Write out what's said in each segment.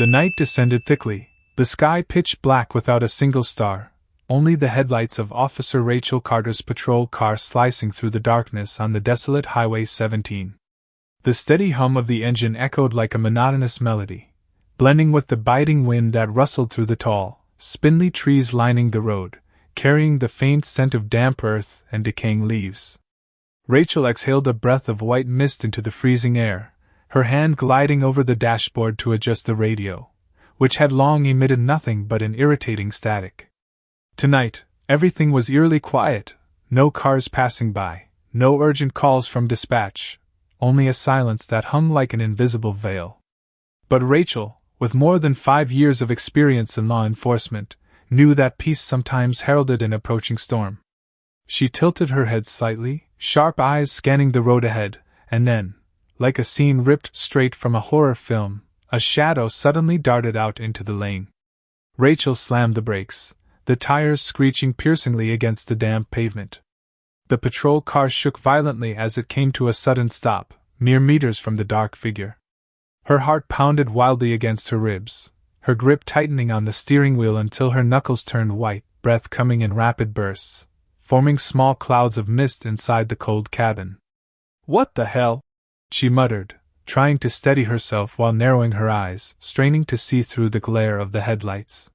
The night descended thickly, the sky pitch black without a single star, only the headlights of Officer Rachel Carter's patrol car slicing through the darkness on the desolate Highway 17. The steady hum of the engine echoed like a monotonous melody, blending with the biting wind that rustled through the tall, spindly trees lining the road, carrying the faint scent of damp earth and decaying leaves. Rachel exhaled a breath of white mist into the freezing air, her hand gliding over the dashboard to adjust the radio, which had long emitted nothing but an irritating static. Tonight, everything was eerily quiet, no cars passing by, no urgent calls from dispatch, only a silence that hung like an invisible veil. But Rachel, with more than 5 years of experience in law enforcement, knew that peace sometimes heralded an approaching storm. She tilted her head slightly, sharp eyes scanning the road ahead, and then, like a scene ripped straight from a horror film, a shadow suddenly darted out into the lane. Rachel slammed the brakes, the tires screeching piercingly against the damp pavement. The patrol car shook violently as it came to a sudden stop, mere meters from the dark figure. Her heart pounded wildly against her ribs, her grip tightening on the steering wheel until her knuckles turned white, breath coming in rapid bursts, forming small clouds of mist inside the cold cabin. "What the hell?" she muttered, trying to steady herself while narrowing her eyes, straining to see through the glare of the headlights.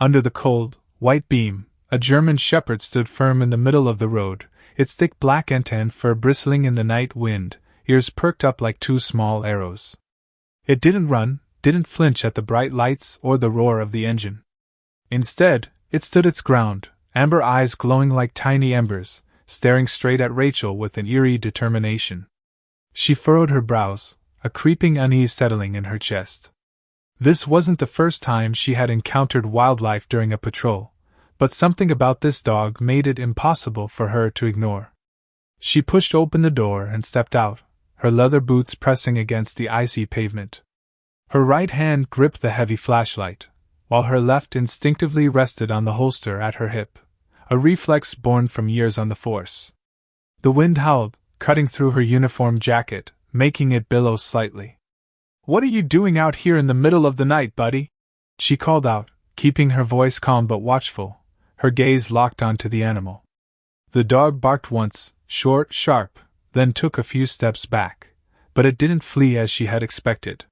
Under the cold, white beam, a German shepherd stood firm in the middle of the road, its thick black antan fur bristling in the night wind, ears perked up like 2 small arrows. It didn't run, didn't flinch at the bright lights or the roar of the engine. Instead, it stood its ground, amber eyes glowing like tiny embers, staring straight at Rachel with an eerie determination. She furrowed her brows, a creeping unease settling in her chest. This wasn't the first time she had encountered wildlife during a patrol, but something about this dog made it impossible for her to ignore. She pushed open the door and stepped out, her leather boots pressing against the icy pavement. Her right hand gripped the heavy flashlight, while her left instinctively rested on the holster at her hip, a reflex born from years on the force. The wind howled, cutting through her uniform jacket, making it billow slightly. "What are you doing out here in the middle of the night, buddy?" she called out, keeping her voice calm but watchful, her gaze locked onto the animal. The dog barked once, short, sharp, then took a few steps back, but it didn't flee as she had expected.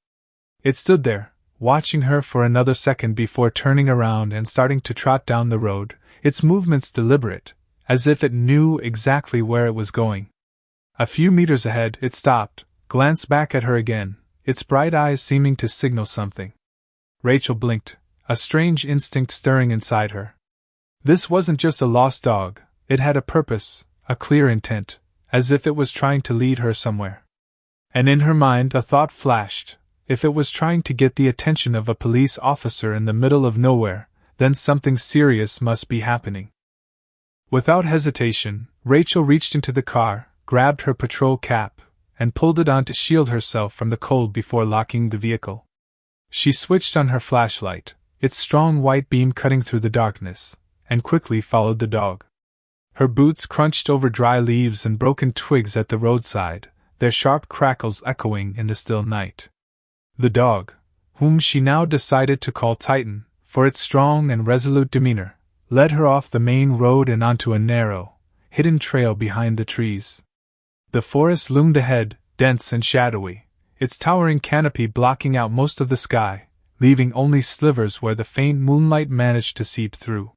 It stood there, watching her for another second before turning around and starting to trot down the road, its movements deliberate, as if it knew exactly where it was going. A few meters ahead, it stopped, glanced back at her again, its bright eyes seeming to signal something. Rachel blinked, a strange instinct stirring inside her. This wasn't just a lost dog, it had a purpose, a clear intent, as if it was trying to lead her somewhere. And in her mind a thought flashed: if it was trying to get the attention of a police officer in the middle of nowhere, then something serious must be happening. Without hesitation, Rachel reached into the car, grabbed her patrol cap, and pulled it on to shield herself from the cold before locking the vehicle. She switched on her flashlight, its strong white beam cutting through the darkness, and quickly followed the dog. Her boots crunched over dry leaves and broken twigs at the roadside, their sharp crackles echoing in the still night. The dog, whom she now decided to call Titan, for its strong and resolute demeanor, led her off the main road and onto a narrow, hidden trail behind the trees. The forest loomed ahead, dense and shadowy, its towering canopy blocking out most of the sky, leaving only slivers where the faint moonlight managed to seep through.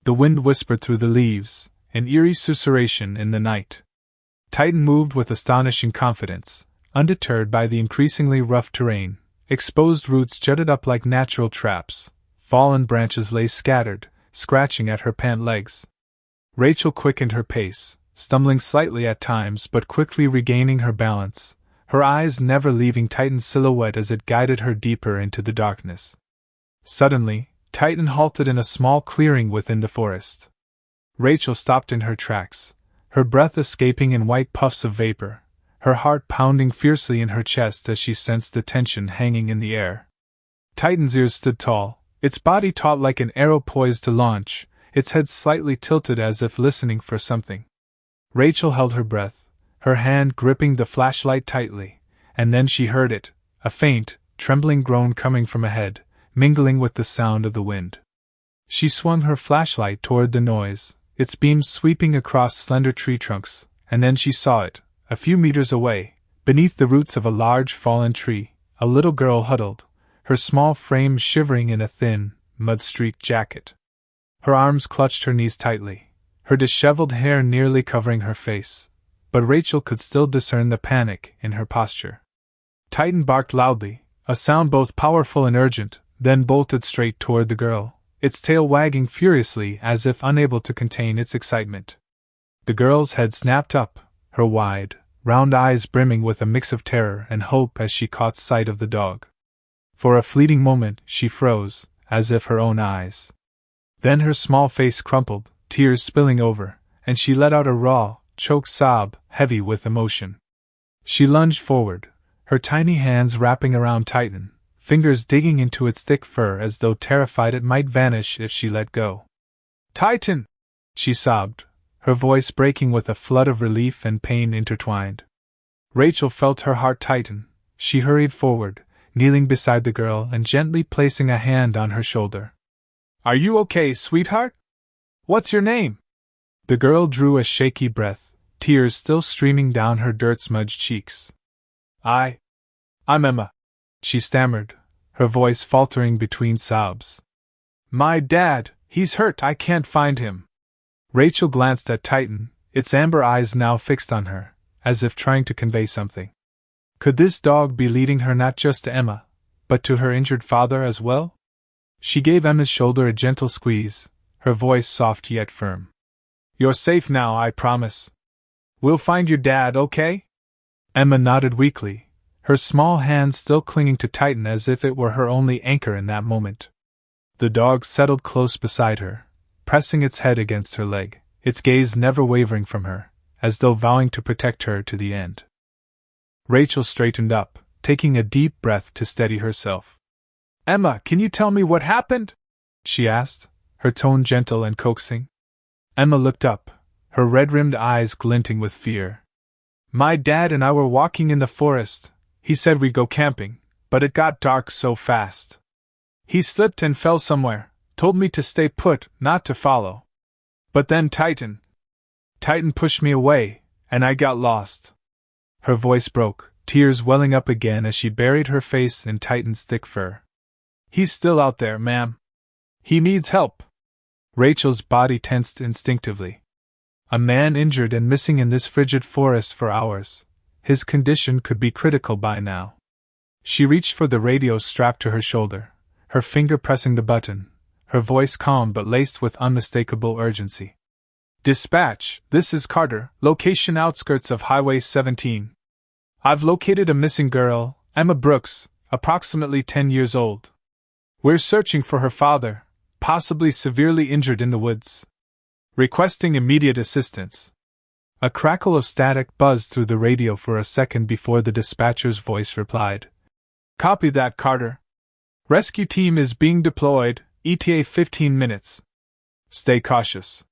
The wind whispered through the leaves, an eerie susurration in the night. Titan moved with astonishing confidence, undeterred by the increasingly rough terrain. Exposed roots jutted up like natural traps, fallen branches lay scattered, scratching at her pant legs. Rachel quickened her pace, stumbling slightly at times but quickly regaining her balance, her eyes never leaving Titan's silhouette as it guided her deeper into the darkness. Suddenly, Titan halted in a small clearing within the forest. Rachel stopped in her tracks, her breath escaping in white puffs of vapor, her heart pounding fiercely in her chest as she sensed the tension hanging in the air. Titan's ears stood tall, its body taut like an arrow poised to launch, its head slightly tilted as if listening for something. Rachel held her breath, her hand gripping the flashlight tightly, and then she heard it, a faint, trembling groan coming from ahead, mingling with the sound of the wind. She swung her flashlight toward the noise, its beams sweeping across slender tree trunks, and then she saw it, a few meters away, beneath the roots of a large fallen tree, a little girl huddled, her small frame shivering in a thin, mud-streaked jacket. Her arms clutched her knees tightly, her disheveled hair nearly covering her face, but Rachel could still discern the panic in her posture. Titan barked loudly, a sound both powerful and urgent, then bolted straight toward the girl, its tail wagging furiously as if unable to contain its excitement. The girl's head snapped up, her wide, round eyes brimming with a mix of terror and hope as she caught sight of the dog. For a fleeting moment she froze, as if her own eyes. Then her small face crumpled, tears spilling over, and she let out a raw, choked sob, heavy with emotion. She lunged forward, her tiny hands wrapping around Titan, fingers digging into its thick fur as though terrified it might vanish if she let go. "Titan!" she sobbed, her voice breaking with a flood of relief and pain intertwined. Rachel felt her heart tighten. She hurried forward, kneeling beside the girl and gently placing a hand on her shoulder. "Are you okay, sweetheart? What's your name?" The girl drew a shaky breath, tears still streaming down her dirt-smudged cheeks. I'm Emma," she stammered, her voice faltering between sobs. "My dad, he's hurt, I can't find him." Rachel glanced at Titan, its amber eyes now fixed on her, as if trying to convey something. Could this dog be leading her not just to Emma, but to her injured father as well? She gave Emma's shoulder a gentle squeeze, her voice soft yet firm. "You're safe now, I promise. We'll find your dad, okay?" Emma nodded weakly, her small hands still clinging to Titan as if it were her only anchor in that moment. The dog settled close beside her, pressing its head against her leg, its gaze never wavering from her, as though vowing to protect her to the end. Rachel straightened up, taking a deep breath to steady herself. "Emma, can you tell me what happened?" she asked, her tone gentle and coaxing. Emma looked up, her red-rimmed eyes glinting with fear. "My dad and I were walking in the forest. He said we'd go camping, but it got dark so fast. He slipped and fell somewhere, told me to stay put, not to follow. But then Titan pushed me away, and I got lost." Her voice broke, tears welling up again as she buried her face in Titan's thick fur. "He's still out there, ma'am. He needs help." Rachel's body tensed instinctively. A man injured and missing in this frigid forest for hours. His condition could be critical by now. She reached for the radio strapped to her shoulder, her finger pressing the button, her voice calm but laced with unmistakable urgency. "Dispatch, this is Carter, location outskirts of Highway 17. I've located a missing girl, Emma Brooks, approximately 10 years old. We're searching for her father, possibly severely injured in the woods. Requesting immediate assistance." A crackle of static buzzed through the radio for a second before the dispatcher's voice replied. "Copy that, Carter. Rescue team is being deployed, ETA 15 minutes. Stay cautious."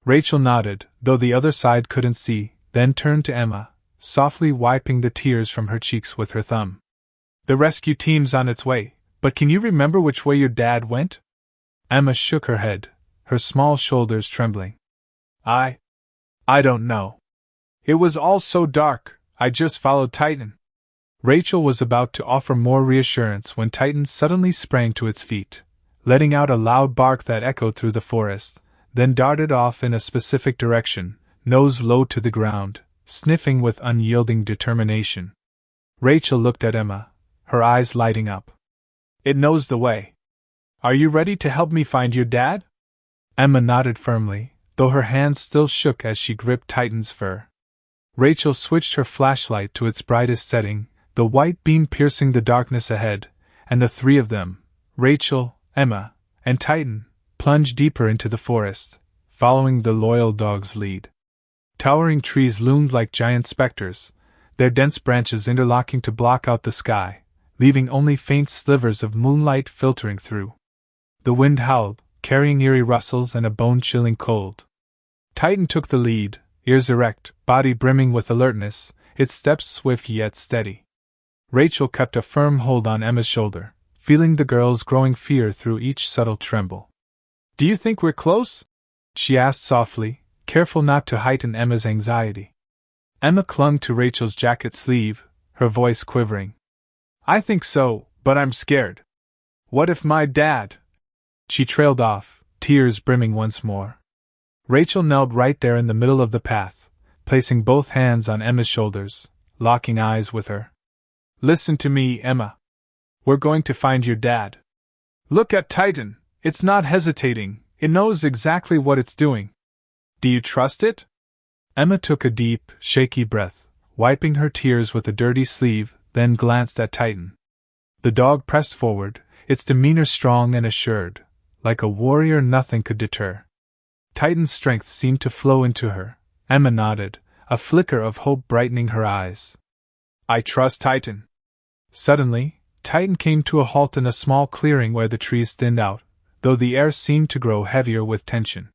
Rachel nodded, though the other side couldn't see, then turned to Emma, softly wiping the tears from her cheeks with her thumb. "The rescue team's on its way, but can you remember which way your dad went?" Emma shook her head, her small shoulders trembling. I don't know. It was all so dark, I just followed Titan." Rachel was about to offer more reassurance when Titan suddenly sprang to its feet, letting out a loud bark that echoed through the forest, then darted off in a specific direction, nose low to the ground, sniffing with unyielding determination. Rachel looked at Emma, her eyes lighting up. "It knows the way. Are you ready to help me find your dad?" Emma nodded firmly, though her hands still shook as she gripped Titan's fur. Rachel switched her flashlight to its brightest setting, the white beam piercing the darkness ahead, and the three of them, Rachel, Emma, and Titan, plunged deeper into the forest, following the loyal dog's lead. Towering trees loomed like giant specters, their dense branches interlocking to block out the sky, leaving only faint slivers of moonlight filtering through. The wind howled, carrying eerie rustles and a bone-chilling cold. Titan took the lead, ears erect, body brimming with alertness, its steps swift yet steady. Rachel kept a firm hold on Emma's shoulder, feeling the girl's growing fear through each subtle tremble. "Do you think we're close?" she asked softly, careful not to heighten Emma's anxiety. Emma clung to Rachel's jacket sleeve, her voice quivering. "I think so, but I'm scared. What if my dad—" She trailed off, tears brimming once more. Rachel knelt right there in the middle of the path, placing both hands on Emma's shoulders, locking eyes with her. "Listen to me, Emma. We're going to find your dad. Look at Titan, it's not hesitating, it knows exactly what it's doing. Do you trust it?" Emma took a deep, shaky breath, wiping her tears with a dirty sleeve, then glanced at Titan. The dog pressed forward, its demeanor strong and assured. Like a warrior, nothing could deter. Titan's strength seemed to flow into her. Emma nodded, a flicker of hope brightening her eyes. "I trust Titan." Suddenly, Titan came to a halt in a small clearing where the trees thinned out, though the air seemed to grow heavier with tension.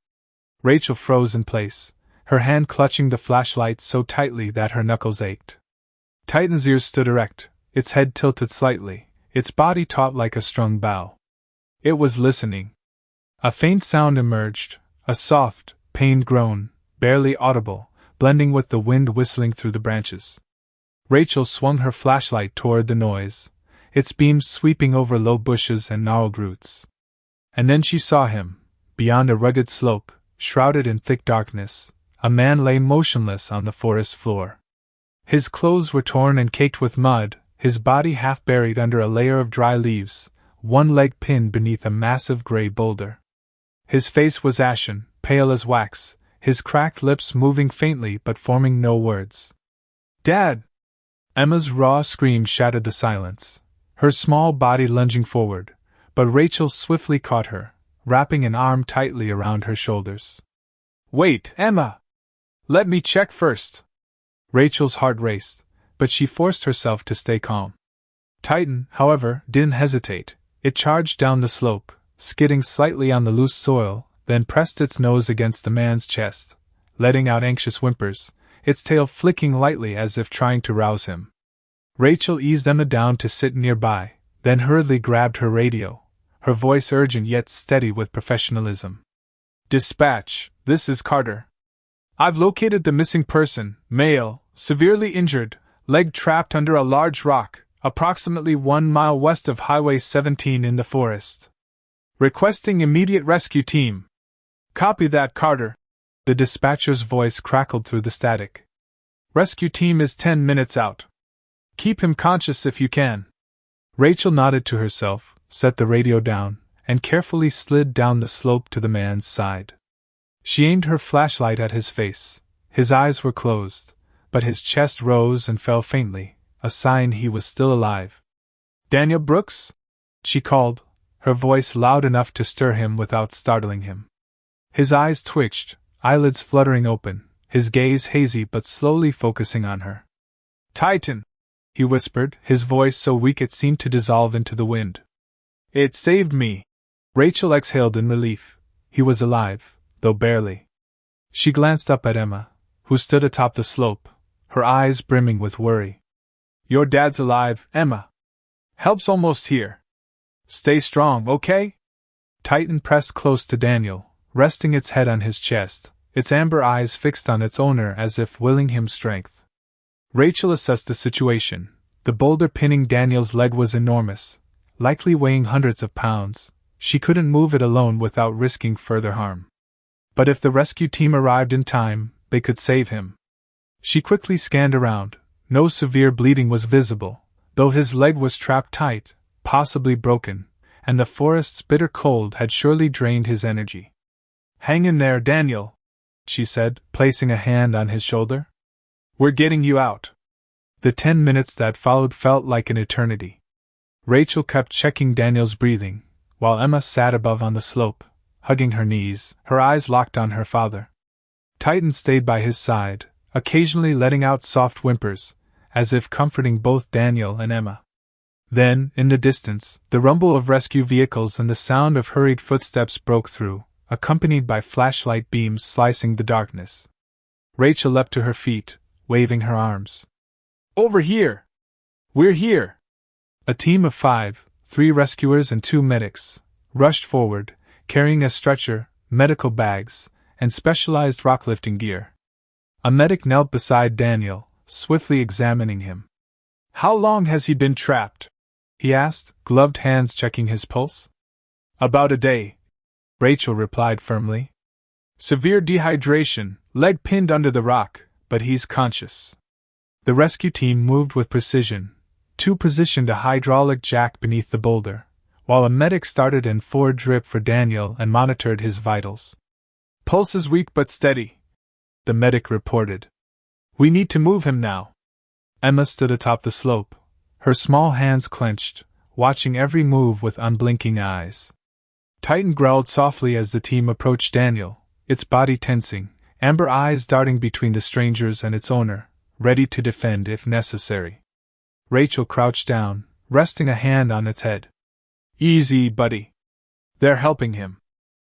Rachel froze in place, her hand clutching the flashlight so tightly that her knuckles ached. Titan's ears stood erect, its head tilted slightly, its body taut like a strung bow. It was listening. A faint sound emerged, a soft, pained groan, barely audible, blending with the wind whistling through the branches. Rachel swung her flashlight toward the noise, its beams sweeping over low bushes and gnarled roots. And then she saw him, beyond a rugged slope, shrouded in thick darkness. A man lay motionless on the forest floor. His clothes were torn and caked with mud, his body half buried under a layer of dry leaves, one leg pinned beneath a massive gray boulder. His face was ashen, pale as wax, his cracked lips moving faintly but forming no words. "Dad!" Emma's raw scream shattered the silence, her small body lunging forward, but Rachel swiftly caught her, wrapping an arm tightly around her shoulders. "Wait, Emma! Let me check first." Rachel's heart raced, but she forced herself to stay calm. Titan, however, didn't hesitate. It charged down the slope, skidding slightly on the loose soil, then pressed its nose against the man's chest, letting out anxious whimpers, its tail flicking lightly as if trying to rouse him. Rachel eased Emma down to sit nearby, then hurriedly grabbed her radio, her voice urgent yet steady with professionalism. "Dispatch, this is Carter. I've located the missing person, male, severely injured, leg trapped under a large rock, approximately 1 mile west of Highway 17 in the forest. Requesting immediate rescue team." "Copy that, Carter." The dispatcher's voice crackled through the static. "Rescue team is 10 minutes out. Keep him conscious if you can." Rachel nodded to herself, set the radio down, and carefully slid down the slope to the man's side. She aimed her flashlight at his face. His eyes were closed, but his chest rose and fell faintly, a sign he was still alive. "Daniel Brooks?" she called, her voice loud enough to stir him without startling him. His eyes twitched, eyelids fluttering open, his gaze hazy but slowly focusing on her. "Titan," he whispered, his voice so weak it seemed to dissolve into the wind. "It saved me." Rachel exhaled in relief. He was alive, though barely. She glanced up at Emma, who stood atop the slope, her eyes brimming with worry. "Your dad's alive, Emma. Help's almost here. Stay strong, okay?" Titan pressed close to Daniel, resting its head on his chest, its amber eyes fixed on its owner as if willing him strength. Rachel assessed the situation. The boulder pinning Daniel's leg was enormous, likely weighing hundreds of pounds. She couldn't move it alone without risking further harm. But if the rescue team arrived in time, they could save him. She quickly scanned around. No severe bleeding was visible, though his leg was trapped tight, possibly broken, and the forest's bitter cold had surely drained his energy. "Hang in there, Daniel," she said, placing a hand on his shoulder. "We're getting you out." The 10 minutes that followed felt like an eternity. Rachel kept checking Daniel's breathing, while Emma sat above on the slope, hugging her knees, her eyes locked on her father. Titan stayed by his side, occasionally letting out soft whimpers, as if comforting both Daniel and Emma. Then, in the distance, the rumble of rescue vehicles and the sound of hurried footsteps broke through, accompanied by flashlight beams slicing the darkness. Rachel leapt to her feet, waving her arms. "Over here!" We're here! A team of 5, 3 rescuers and 2 medics, rushed forward, carrying a stretcher, medical bags, and specialized rock-lifting gear. A medic knelt beside Daniel, swiftly examining him. How long has he been trapped? He asked, gloved hands checking his pulse. About a day, Rachel replied firmly. Severe dehydration, leg pinned under the rock, but he's conscious. The rescue team moved with precision. 2 positioned a hydraulic jack beneath the boulder, while a medic started an IV drip for Daniel and monitored his vitals. Pulse is weak but steady, the medic reported. We need to move him now. Emma stood atop the slope, her small hands clenched, watching every move with unblinking eyes. Titan growled softly as the team approached Daniel, its body tensing, amber eyes darting between the strangers and its owner, ready to defend if necessary. Rachel crouched down, resting a hand on its head. Easy, buddy. They're helping him.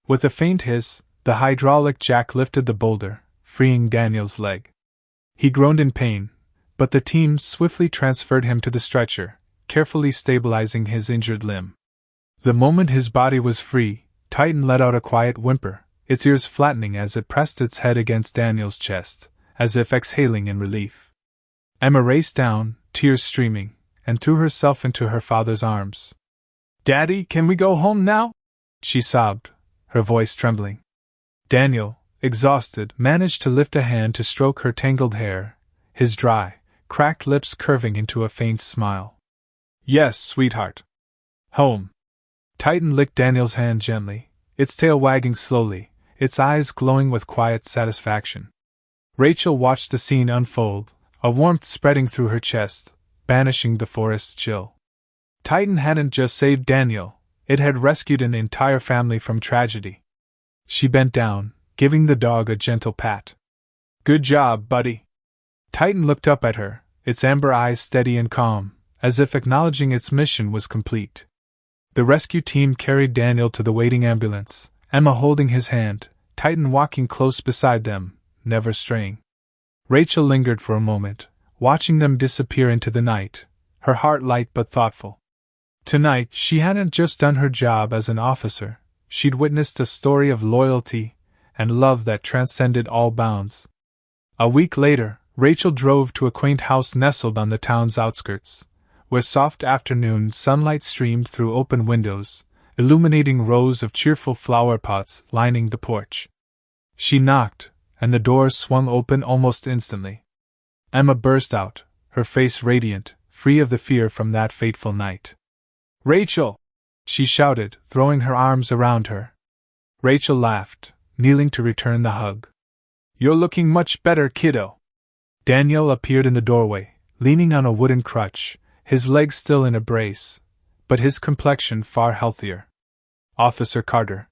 With a faint hiss, the hydraulic jack lifted the boulder, freeing Daniel's leg. He groaned in pain, but the team swiftly transferred him to the stretcher, carefully stabilizing his injured limb. The moment his body was free, Titan let out a quiet whimper, its ears flattening as it pressed its head against Daniel's chest, as if exhaling in relief. Emma raced down, tears streaming, and threw herself into her father's arms. Daddy, can we go home now? She sobbed, her voice trembling. Daniel, exhausted, managed to lift a hand to stroke her tangled hair, his dry, cracked lips curving into a faint smile. Yes, sweetheart. Home. Titan licked Daniel's hand gently, its tail wagging slowly, its eyes glowing with quiet satisfaction. Rachel watched the scene unfold, a warmth spreading through her chest, banishing the forest's chill. Titan hadn't just saved Daniel, it had rescued an entire family from tragedy. She bent down, giving the dog a gentle pat. Good job, buddy. Titan looked up at her, its amber eyes steady and calm, as if acknowledging its mission was complete. The rescue team carried Daniel to the waiting ambulance, Emma holding his hand, Titan walking close beside them, never straying. Rachel lingered for a moment, watching them disappear into the night, her heart light but thoughtful. Tonight, she hadn't just done her job as an officer, she'd witnessed a story of loyalty and love that transcended all bounds. A week later, Rachel drove to a quaint house nestled on the town's outskirts, where soft afternoon sunlight streamed through open windows, illuminating rows of cheerful flower pots lining the porch. She knocked, and the door swung open almost instantly. Emma burst out, her face radiant, free of the fear from that fateful night. Rachel! She shouted, throwing her arms around her. Rachel laughed, kneeling to return the hug. You're looking much better, kiddo. Daniel appeared in the doorway, leaning on a wooden crutch, his legs still in a brace, but his complexion far healthier. Officer Carter,